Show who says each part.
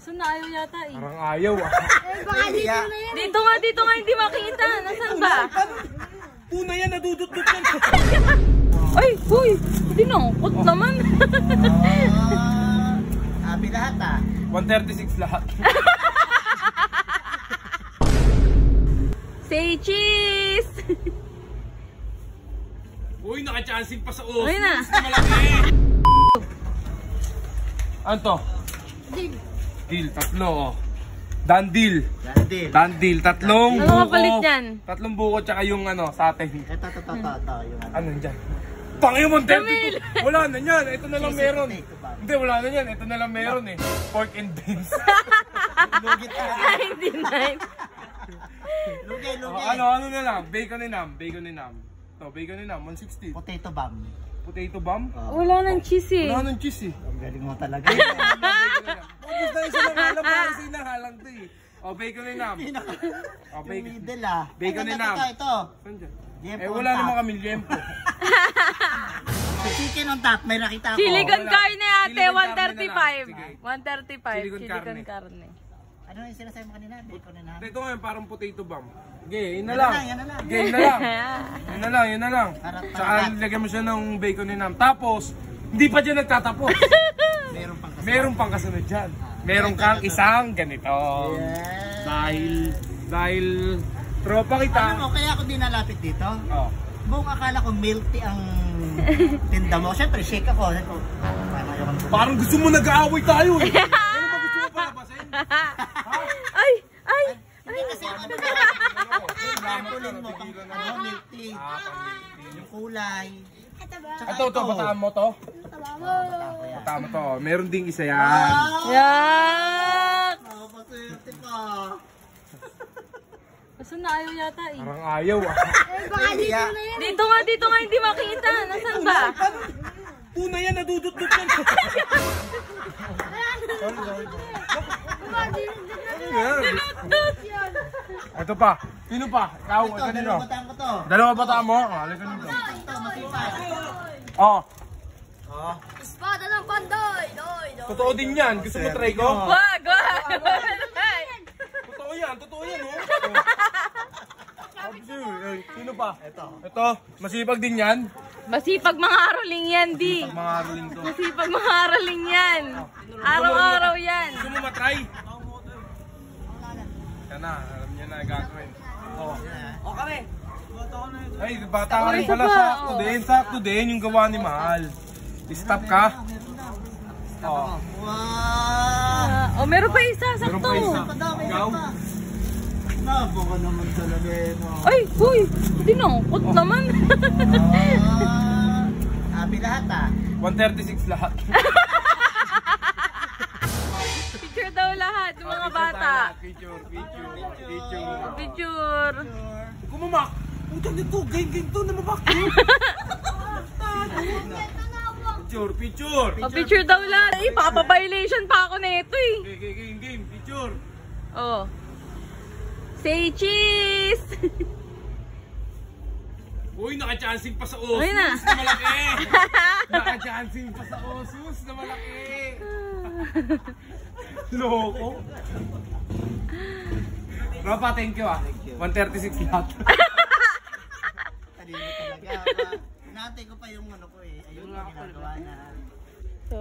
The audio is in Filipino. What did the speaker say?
Speaker 1: Kaso na ayaw yata eh.
Speaker 2: Parang ayaw ah.
Speaker 1: Baka dito na yan. Dito nga hindi makita. Nasaan ba?
Speaker 2: Una yan, nadudot-dot yan.
Speaker 1: Ay, huy! Dinungkot naman.
Speaker 3: Happy lahat ah.
Speaker 2: 136 lahat.
Speaker 1: Say cheese!
Speaker 2: Uy, naka-chancing pa sa osos.
Speaker 1: Uy na.
Speaker 2: Malaki. Ano to?
Speaker 1: Deal.
Speaker 2: Deal, tatlo oh. Dandil.
Speaker 3: Dandil.
Speaker 2: Dandil, tatlong
Speaker 1: Ano
Speaker 2: buko.
Speaker 1: kapalit yan?
Speaker 2: Tatlong buko tsaka yung ano, sate.
Speaker 3: Ito. Yung
Speaker 2: Ano dyan? Pangyo mo, 32. Wala na yan. Ito na lang meron. Hindi, wala na yan. Ito na lang meron eh. Pork and beans.
Speaker 3: Lugit ka.
Speaker 1: 99.
Speaker 3: Lugay.
Speaker 2: Ano na lang? Bacon and ham. Bacon and ham. To, bacon and ham, 160.
Speaker 3: Potato bomb.
Speaker 2: Potato bomb?
Speaker 1: Wala nang cheese eh.
Speaker 2: Wala nang cheese eh.
Speaker 3: Ang galing mo talaga.
Speaker 2: Ubus na isa lang halang para sa inahalang to eh. O, bacon and ham. O, bacon.
Speaker 3: Middle ah.
Speaker 2: Bacon and ham.
Speaker 3: Ito.
Speaker 2: Saan dyan?
Speaker 3: Liempo
Speaker 2: Eh,
Speaker 3: on
Speaker 2: wala
Speaker 3: top.
Speaker 2: naman kami liempo.
Speaker 3: Chicken on top, may nakita ako.
Speaker 1: Chili con
Speaker 2: wala.
Speaker 1: carne ate,
Speaker 2: Chili con carne na lang.
Speaker 1: 135.
Speaker 2: Sige.
Speaker 1: 135.
Speaker 2: Chili con
Speaker 1: Chili con
Speaker 2: carne.
Speaker 1: carne.
Speaker 3: Ano yung sinasabi mo kanina? Bacon and ham?
Speaker 2: Ito ngayon, parang potato bomb. Okay, yun na
Speaker 3: Yan
Speaker 2: lang.
Speaker 3: na lang, yan na lang.
Speaker 2: Okay, yun na lang. Yun na lang. Tsaka lagyan mo siya ng bacon and ham. Tapos, hindi pa dyan nagtatapos.
Speaker 3: Meron pang kasama.
Speaker 2: Meron pang kasunod dyan. Meron kang isang ganito.
Speaker 3: Yes.
Speaker 2: Dahil tropa kita.
Speaker 3: Ano mo, kaya ako dinalapit dito.
Speaker 2: Oh.
Speaker 3: Buong akala ko milk tea ang tinda mo. Siyempre, shake ako. Sabi ko,
Speaker 2: Parang gusto mo nag-aaway tayo eh. Ano ba gusto mo palabasin?
Speaker 1: Ay! Ay!
Speaker 3: hindi kasi ano sampulin mo pang ano, milk tea. Yung kulay. Tsaka
Speaker 2: Ito, bataan mo to? Bataan mo to. Meron ding isa yan.
Speaker 1: Yak!
Speaker 3: Napaswerte ka.
Speaker 1: Kaso na ayaw yata eh.
Speaker 2: Parang ayaw ah.
Speaker 1: Baka dito nga hindi makita. Nasaan ba?
Speaker 2: Una yan, nadudot-dot yan. Ito pa. Sino pa? Ikaw,
Speaker 3: Ito,
Speaker 2: kanino?
Speaker 3: dalawang bataan ko to.
Speaker 2: Dalawa bataan mo? Halika nito.
Speaker 3: Ito, masipag.
Speaker 2: Oh,
Speaker 1: Espada ng pandoy! Doy!
Speaker 2: totoo din yan. Gusto mo try ko?
Speaker 1: Wag! Wag!
Speaker 2: Totoo yan oh. Sino pa? Ito, masipag din yan.
Speaker 1: Masipag mga araling yan, di.
Speaker 2: Mga haruling to.
Speaker 1: Masipag mga araling yan. Araw-araw yan.
Speaker 2: Gusto mo matry? Yan na, alam niya na gagawin. Oh.
Speaker 3: O kami.
Speaker 2: Ay, bata ka rin pala. Sakto din yung gawa ni Mahal. Stop ka. Oh.
Speaker 3: Wow!
Speaker 1: Meron pa isa,
Speaker 2: Meron
Speaker 1: sakto.
Speaker 2: pa isa. Ikaw?
Speaker 3: Nabaka naman talaga yun.
Speaker 1: Ay, huy! Dinungkot naman.
Speaker 3: Happy lahat ah.
Speaker 2: 136 lahat.
Speaker 1: Picture daw lahat ng mga bata.
Speaker 2: Picture.
Speaker 1: Picture.
Speaker 2: Kumamak! Utang nito, gang to na mabak. Picture.
Speaker 1: Picture daw lahat. Ay, papa-violation pa ako na ito eh.
Speaker 2: Game, picture.
Speaker 1: Oh. Say cheese!
Speaker 2: Uy, naka-chancing pa sa osos
Speaker 1: Uy na.
Speaker 2: na malaki. Naka-chancing pa sa osos na malaki. Loko. Ropa, thank you ah. 136 lahat.
Speaker 3: Kanina talaga. Natay ko pa yung ano ko eh. Ayun yung ginagawa na.
Speaker 1: So,